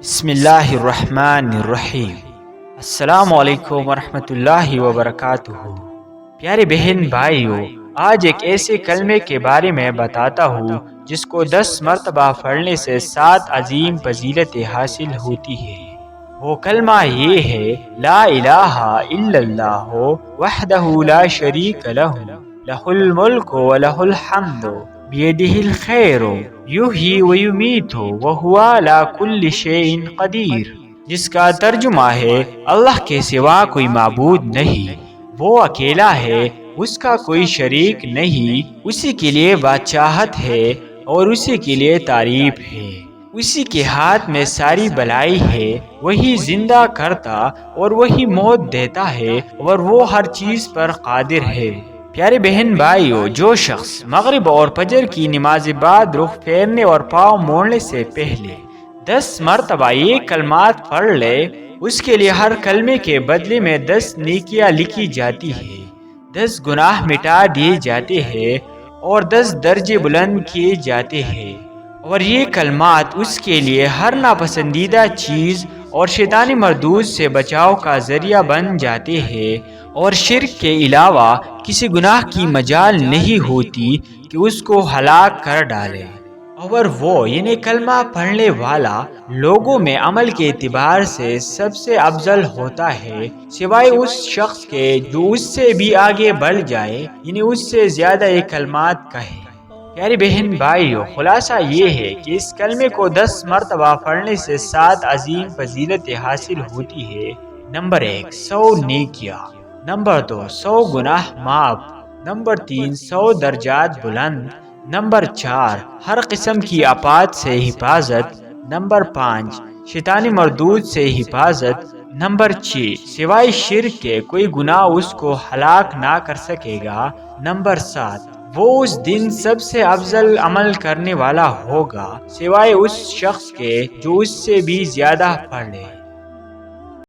بسم اللہ الرحمن الرحیم۔ السلام علیکم ورحمۃ اللہ وبرکاتہ۔ پیارے بہن بھائیو، آج ایک ایسے کلمے کے بارے میں بتاتا ہوں جس کو 10 مرتبہ پڑھنے سے 7 عظیم فضیلتیں حاصل ہوتی ہے۔ وہ کلمہ یہ ہے، لا الہ الا اللہ وحدہ لا شریک لہ، لہ الملک ولہ الحمد بیدہ الخیر یحیی ویمیت وہو علی کل شیء قدیر، جس کا ترجمہ ہے، اللہ کے سوا کوئی معبود نہیں، وہ اکیلا ہے، اس کا کوئی شریک نہیں، اسی کے لیے بادشاہت ہے اور اسی کے لیے تعریف ہے، اسی کے ہاتھ میں ساری بلائی ہے، وہی زندہ کرتا اور وہی موت دیتا ہے اور وہ ہر چیز پر قادر ہے۔ پیارے بہن بھائیو، جو شخص مغرب اور فجر کی نماز بعد رخ پھیرنے اور پاؤں موڑنے سے پہلے 10 مرتبہ یہ کلمات پڑھ لے، اس کے لیے ہر کلمے کے بدلے میں 10 نیکیاں لکھی جاتی ہیں، 10 گناہ مٹا دیے جاتے ہیں اور 10 درجے بلند کیے جاتے ہیں، اور یہ کلمات اس کے لیے ہر ناپسندیدہ چیز اور شیطانی مردود سے بچاؤ کا ذریعہ بن جاتے ہیں، اور شرک کے علاوہ کسی گناہ کی مجال نہیں ہوتی کہ اس کو ہلاک کر ڈالے، اور وہ یعنی کلمہ پڑھنے والا لوگوں میں عمل کے اعتبار سے سب سے افضل ہوتا ہے، سوائے اس شخص کے جو اس سے بھی آگے بڑھ جائے، یعنی اس سے زیادہ یہ کلمات کہے۔ پیاری بہن بھائیو، خلاصہ یہ ہے کہ اس کلمے کو 10 مرتبہ پڑھنے سے 7 عظیم فضیلتیں حاصل ہوتی ہے۔ نمبر 1، 100 نیکیاں۔ نمبر 2، 100 گناہ معاف۔ نمبر 3، 100 درجات بلند۔ نمبر 4، ہر قسم کی آفات سے حفاظت۔ نمبر 5، شیطانی مردود سے حفاظت۔ نمبر 6، سوائے شرک کے کوئی گناہ اس کو ہلاک نہ کر سکے گا۔ نمبر 7، وہ اس دن سب سے افضل عمل کرنے والا ہوگا، سوائے اس شخص کے جو اس سے بھی زیادہ پڑھ لے۔